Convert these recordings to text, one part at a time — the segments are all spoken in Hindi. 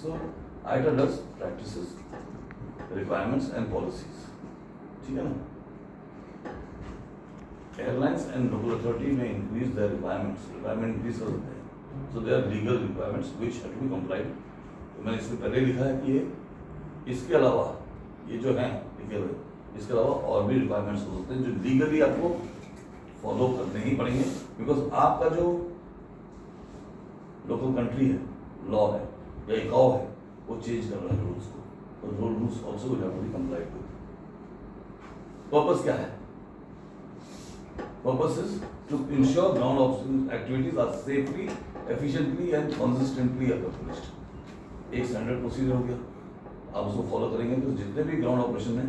So IATA does practices, requirements and policies. ठीक है ना? Airlines and local authority may increase their requirements. Requirement increase हो सकते हैं. So there are legal requirements which have to be complied. तो मैंने इससे पहले लिखा है कि ये इसके अलावा ये जो हैं लिखे हुए इसके अलावा और भी रिक्वायरमेंट्स हो सकते हैं जो लीगली आपको फॉलो करने ही पड़ेंगे बिकॉज आपका जो लोकल कंट्री है, लॉ है या इकाव है वो चेंज कर रहा है रूल्स को, तो rules also will have to be complied with. Purpose क्या है? Purpose is to ensure ground operations activities are safely, efficiently and consistently accomplished. एक स्टैंडर्ड प्रोसीजर हो गया, आप उसको फॉलो करेंगे तो जितने भी ग्राउंड ऑपरेशन है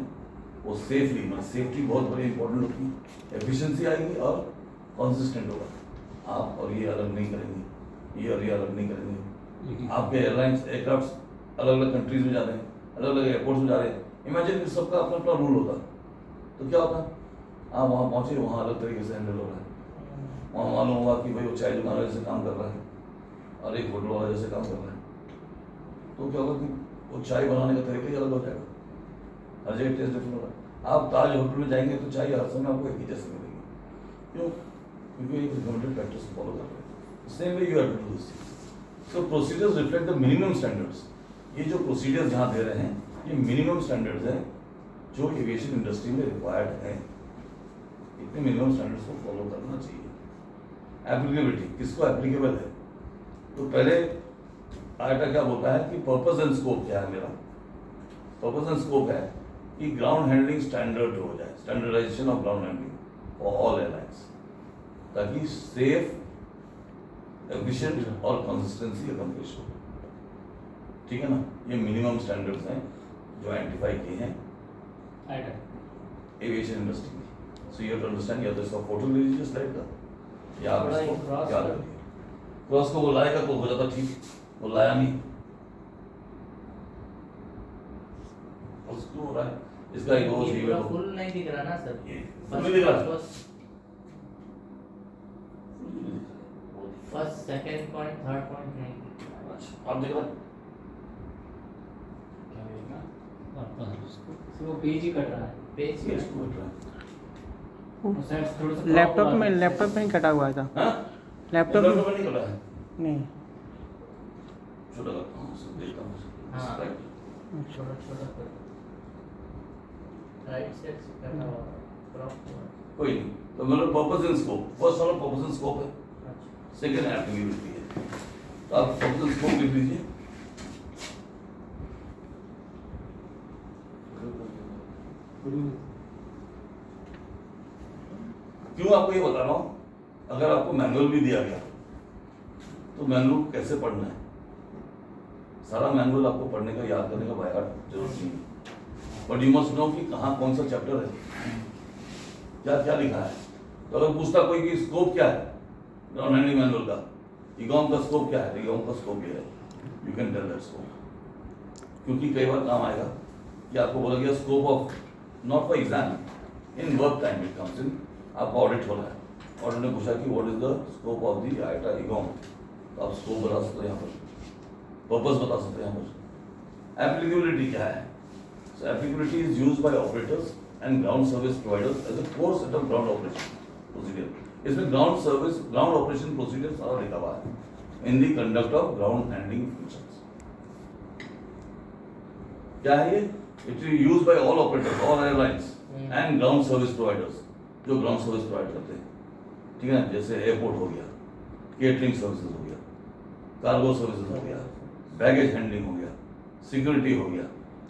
वो सेफली, मतलब सेफ्टी बहुत बड़ी इंपॉर्टेंट होती है, एफिशिएंसी आएगी और कंसिस्टेंट होगा. आप और ये अलग नहीं करेंगे, ये और ये अलग नहीं करेंगे. आपके एयरलाइंस एयरक्राफ्ट अलग अलग कंट्रीज में जा रहे हैं, अलग अलग एयरपोर्ट्स में जा रहे हैं. इमेजिन सबका अपना अपना रूल होता तो क्या होता? आप वहाँ पहुँचे, वहाँ अलग तरीके से हैंडल हो रहा है. वहाँ मालूम होगा कि भाई वो चाय दुकान वाले जैसे काम कर रहा है और एक होटल वाला जैसे काम कर रहा है, तो क्या होगा कि वो चाय बनाने का तरीका ही अलग हो जाएगा. हर जगह टेस्ट डिफरेंट होगा. आप ताज होटल में जाएंगे तो चाय हर समय आपको एक ही जैसे मिलेगी. क्यों? क्योंकि एक रिकमेंडेड प्रैक्टिस फॉलो कर रहे हैं. Same way you have to do this. So procedures reflect the minimum standards. ये जो प्रोसीजर्स यहाँ दे रहे हैं ये मिनिमम स्टैंडर्ड्स हैं जो एविएशन इंडस्ट्री में रिक्वायर्ड है. इतने मिनिमम स्टैंडर्ड्स को फॉलो करना चाहिए. एप्लीकेबिलिटी, किसको एप्लीकेबल है? तो पहले आईटा क्या बोलता है कि पर्पस एंड स्कोप क्या है मेरा? पर्पस एंड स्कोप है कि ग्राउंड हैंडलिंग स्टैंडर्ड हो जाए, standardization of ground handling for all airlines, ताकि सेफ, एफिशिएंट और कंसिस्टेंसी अकम्प्लिश हो. ठीक है ना? ये मिनिमम स्टैंडर्ड्स हैं जो आइडेंटिफाई किए हैं एविएशन इंडस्ट्री में. So you have to understand, या तो इसका फोटो ले लीजिए स्लाइड का, या आप इसको याद रखिए. क्रॉस को वो लाएगा तो हो जाता ठीक, वो लाया नहीं, उसको हो रहा है. इसका एक रोज ही है, फुल नहीं दिख रहा ना सर, ये फुल नहीं दिख रहा. First second point third point नहीं. अच्छा आप देख रहे हैं क्या देखना? वो पेज ही कट रहा है, पेज ही इसको बट रहा है. लैपटॉप में ही कटा हुआ था. हाँ? लैपटॉप में नहीं कटा है. नहीं. छोटा करता हूँ, सब देखता हूँ. हाँ. राइट. छोटा छोटा कर राइट साइड से करना होगा, क्रॉप हुआ. कोई नहीं. तो मतलब पर्पस एंड स्कोप, फर्स्ट वाला पर्पस एंड स्कोप है, अच्छा सेकंड एप्लीकेबिलिटी है. तो आप पर्पस एंड स्कोप लिख लीजिए. क्यों आपको ये बता रहा हूँ? अगर आपको मैनुअल भी दिया गया तो मैनुअल कैसे पढ़ना है, सारा मैनुअल आपको पढ़ने का, याद करने का बाय हार्ट जरूरत नहीं है. बट यू मस्ट नो कि कहाँ कौन सा चैप्टर है, क्या क्या लिखा है. तो अगर पूछता कोई कि स्कोप क्या है ग्राउंड हैंडलिंग मैनुअल का, इगॉम का स्कोप क्या है, इगॉम का स्कोप ये है, you can tell that scope. क्योंकि कई बार काम आएगा कि आपको बोला गया scope of, not for exam, in work time it comes in. आपका ऑडिट हो रहा है, ऑडिट ने पूछा कि what is the scope of the IATA IGOM, तो आप स्कोप बता सकते हैं यहाँ पर, पर्पस बता सकते हैं यहाँ पर. एप्लीकेबिलिटी क्या है? So applicability is used by operators and ground service providers as a core set of ground operation procedure. इसमें ground service, ground operation procedure सारा लिखा हुआ है in the conduct of ground handling functions. क्या है ये? It is used by all operators, all airlines and ground service providers, जो ग्राउंड सर्विस प्रोवाइड करते हैं. ठीक है ना? जैसे एयरपोर्ट हो गया, केटरिंग सर्विसेज हो गया, कार्गो सर्विसेज हो गया, बैगेज हैंडलिंग हो गया, सिक्योरिटी हो गया.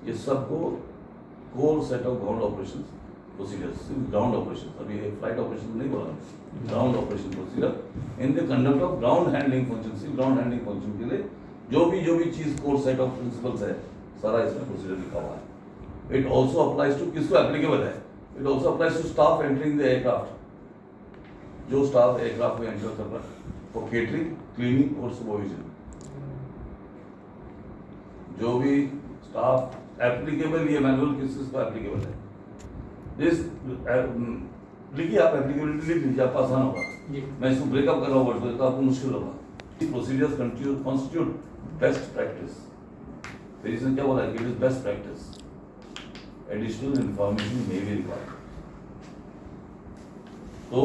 ये सबको core set of ground operation procedures, ground operation, अभी फ्लाइट ऑपरेशन नहीं बोला, ground operation procedure in the conduct of ground handling function. Ground handling function के लिए जो भी चीज कोर सेट ऑफ प्रिंसिपल्स है, सारा इसमें प्रोसीजर लिखा हुआ है. इट ऑल्सो अप्लाइज टू, किसको एप्लीकेबल है? It also applies to staff entering the aircraft. जो स्टाफ एयरक्राफ्ट में एंटर कर रहा है फॉर केटरिंग, क्लीनिंग और सुपरविजन. जो भी स्टाफ एप्लीकेबल, ये मैनुअल किस को एप्लीकेबल है? दिस लिखिए आप, एप्लीकेबिलिटी लिख लीजिए, आपको आसान होगा. मैं इसको ब्रेकअप कर रहा हूँ वर्ड को, तो आपको मुश्किल होगा. Procedures constitute best practice. फिर इसने क्या बोला कि it is best practice, additional information may be required. तो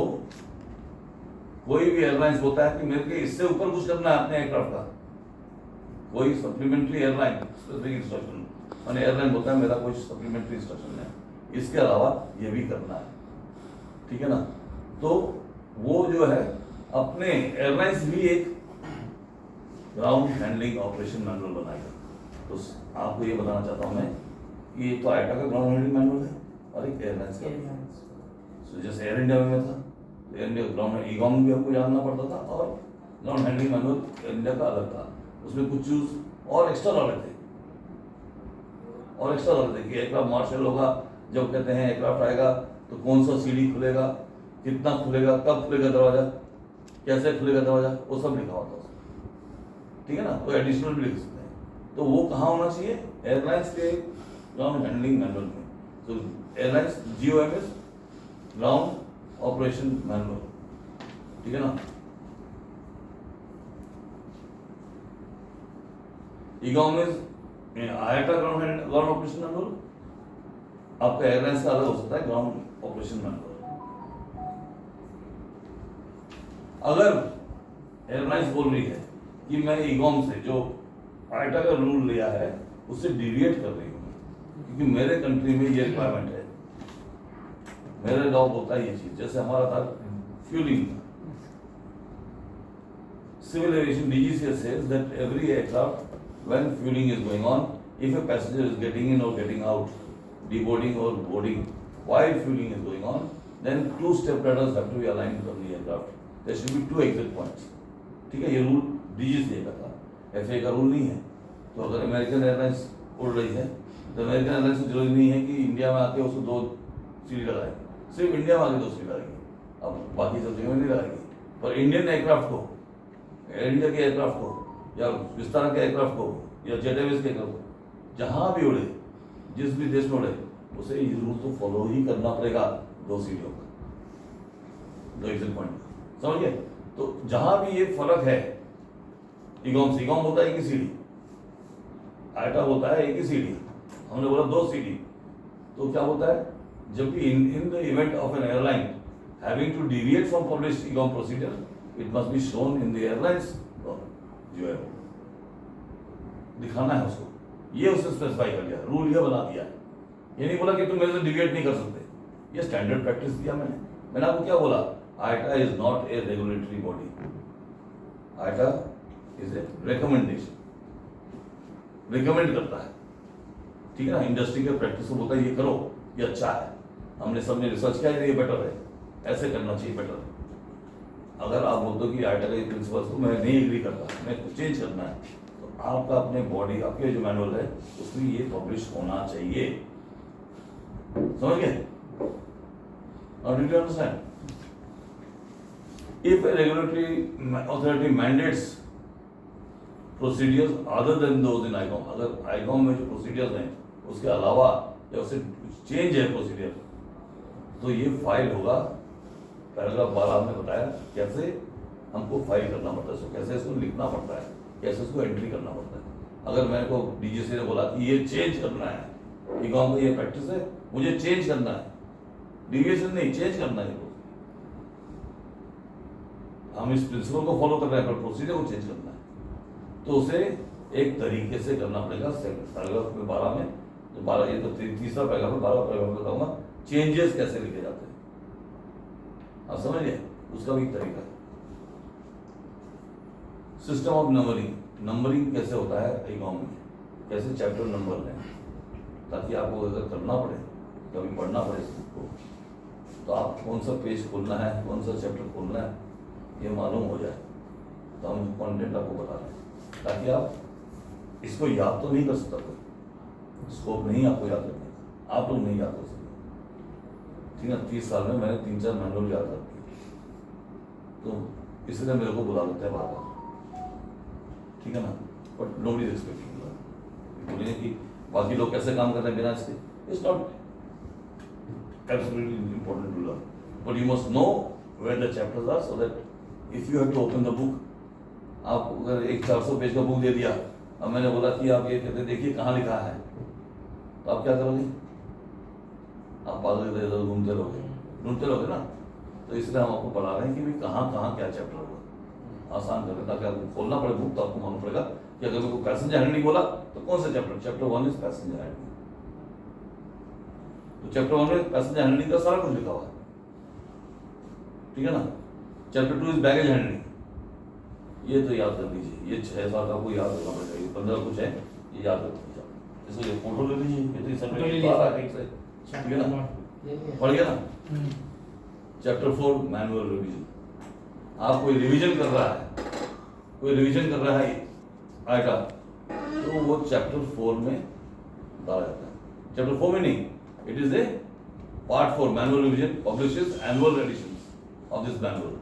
कोई भी एयरलाइंस होता है कि मेरे को इससे ऊपर कुछ करना है अपने एयरक्राफ्ट का, कोई सप्लीमेंट्री एयरलाइन स्पेसिफिक इंस्ट्रक्शन, मैंने एयरलाइन होता है मेरा कोई सप्लीमेंट्री इंस्ट्रक्शन है, इसके अलावा ये भी करना है, ठीक है ना। तो वो जो है अपने एयरलाइंस भी एक ग्राउंड हैंडलिंग ऑपरेशन मैनुअल बनाएगा। तो आपको ये बताना चाहता हूँ मैं कि एक तो आईटा का ग्राउंड हैंडलिंग मैनुअल है और एक एयरलाइंस का। तो जैसे एयर इंडिया में था, एयर इंडिया ग्राउंड ईगॉम भी हमको जानना पड़ता था और ground handling manual air India का अलग था। उसमें कुछ चूज और एक्स्ट्रा डाले थे कि एयरक्राफ्ट मार्शल होगा, जब कहते हैं एयरक्राफ्ट आएगा तो कौन सा सीढ़ी खुलेगा, कितना खुलेगा, कब खुलेगा दरवाजा, कैसे खुलेगा दरवाजा, वो सब लिखा होता है, ठीक है ना। तो एडिशनल भी लिख सकते हैं। तो वो कहाँ होना चाहिए, एयरलाइंस के ग्राउंड हैंडलिंग मैनुअल में। तो airlines GOMS ground operation manual, ठीक है ना। ईगॉमस आईटा ग्राउंड ऑपरेशन मैनुअल, आपका एयरलाइंस का अलग हो सकता है ग्राउंड ऑपरेशन मैनुअल। अगर एयरलाइंस बोल रही है कि मैं ईगॉम से जो आईटा का रूल लिया है उससे डिविएट कर रही हूँ क्योंकि मेरे कंट्री में ये रिक्वायरमेंट है, मेरे जॉब होता है ये चीज, जैसे हमारा था fuelling, civil aviation DGCA says that every aircraft when fueling is going on, if a passenger is getting in or getting out, deboarding or boarding, while fueling is going on, then two step ladders have to be aligned from the aircraft. There should be two exit points. ठीक है, ये रूल DGCA का था, FAA का रूल नहीं है। तो अगर अमेरिकन एयरलाइंस उड़ रही है तो अमेरिकन एयरलाइंस को जरूरी नहीं है कि इंडिया में आके उसको 2 सीढ़ी लगाए, सिर्फ इंडिया में आके 2 सीढ़ी लगाएगी, अब बाकी सब जगह में नहीं लगाएगी। पर इंडियन एयरक्राफ्ट को, एयर इंडिया के एयरक्राफ्ट को या विस्तारा के एयरक्राफ्ट को या जेट एयरवेज के एयरक्राफ्ट को, जहाँ भी उड़े, जिस भी देश में उड़े, उसे ये रूल तो फॉलो ही करना पड़ेगा 2 सीढ़ियों का, 2 एग्जिट पॉइंट, समझ गए। तो जहाँ भी ये फर्क है, ईगॉम होता है एक ही सीढ़ी, आईटा होता है एक ही सीढ़ी, हमने बोला 2 सीढ़ी। तो क्या होता है, जब भी in the event of an airline having to deviate from published IGOM procedure, it must be shown in the airlines जो है दिखाना है उसको, ये उसने स्पेसिफाई कर दिया, रूल ये बना दिया है। ये नहीं बोला कि तुम मेरे से डिविएट नहीं कर सकते, ये स्टैंडर्ड प्रैक्टिस दिया मैंने आपको क्या बोला, IATA is not a regulatory body, IATA is a recommendation, recommend करता है, ठीक है ना। इंडस्ट्री के प्रैक्टिस को बोलता है ये करो, ये अच्छा है, हमने सबने रिसर्च किया है, ये बेटर है, ऐसे करना चाहिए, बेटर है। अगर आप बोलते हो कि आईटा के प्रिंसिपल्स को मैं नहीं एग्री करता, मैं कुछ चेंज करना है, तो आपका अपने बॉडी, आपके जो मैनुअल है उसमें ये पब्लिश होना चाहिए, समझ गए। Now did you understand? If a regulatory authority mandates procedures other than those in ICOM, अगर ICOM में जो प्रोसीडियर्स हैं उसके अलावा या उससे चेंज है प्रोसीडियर, तो ये फाइल होगा। पैराग्राफ 12 में बताया कैसे हमको फाइल करना पड़ता है, इसको कैसे इसको लिखना पड़ता है, कैसे इसको एंट्री करना पड़ता है। अगर मेरे को DGCA ने बोला कि ये चेंज करना है, ईगॉम का ये प्रैक्टिस है, मुझे चेंज करना है, डिविएशन नहीं, चेंज करना है, हम इस प्रिंसिपल को फॉलो कर रहे हैं पर प्रोसीजर को चेंज करना है, तो उसे एक तरीके से करना पड़ेगा। पैराग्राफ में 12 में, तो 12 ये तो तीसरा पैराग्राफ है, 12 पैराग्राफ बताऊंगा चेंजेस कैसे लिखे जाते हैं, आप समझिए, उसका भी एक तरीका है। सिस्टम ऑफ नंबरिंग कैसे होता है ईगॉम में, कैसे चैप्टर नंबर लें, ताकि आपको अगर करना पड़े, कभी पढ़ना पड़े इसको, तो आप कौन सा पेज खोलना है, कौन सा चैप्टर खोलना है, ये मालूम हो जाए। तो हम कंटेंट आपको बता रहे हैं ताकि आप इसको याद तो नहीं कर सकता, कोई स्कोप नहीं आपको याद करने, आप लोग नहीं याद कर सकते, ठीक है। 30 साल में मैंने 3-4 मैनुअल याद रखे, तो इसलिए मेरे को बुला लेते हैं बार बार, ठीक है ना। बट नोबडी इज एक्सपेक्टिंग, बोलेंगे कि बाकी लोग कैसे काम कर रहे हैं बिना इसके, it's not absolutely important to learn, but you must know where the chapters are so that if you have to open the book, आप अगर एक 400 पेज का बुक दे दिया अब मैंने बोला कि आप ये कहते देखिए कहाँ लिखा है, तो आप क्या करोगे? आप पागल इधर उधर घूमते रहोगे, ढूंढते रहोगे ना। तो इसलिए हम आपको पढ़ा रहे हैं कि भाई कहाँ कहाँ क्या चैप्टर होगा, आसान करें ताकि आपको खोलना पड़े बुक, तो आपको मालूम पड़ेगा कि अगर मेरे को पैसेंजर हैंडलिंग बोला तो कौन सा chapter? Chapter 1 is passenger handling. तो चैप्टर 1 में पैसेंजर हैंडलिंग का सारा कुछ लिखा हुआ है, ठीक है ना। चैप्टर 2 इज बैगेज हैंडलिंग, ये तो याद कर लीजिए, ये 6 साल आपको याद रखना पड़ेगा, ये 15 कुछ है, ये याद रख लीजिए। इसको ये फोटो ले लीजिए, ये तो इस फोटो ले समय लीजिए। बाहर ठीक से, ठीक है ना, पढ़ गया ना। चैप्टर 4 मैनुअल रिवीजन, आप कोई रिवीजन कर रहा है, कोई रिवीजन कर रहा है आएगा, तो वो चैप्टर 4 में डाला जाता है। चैप्टर 4 में नहीं, it is a part 4 manual revision publishes annual editions of this manual.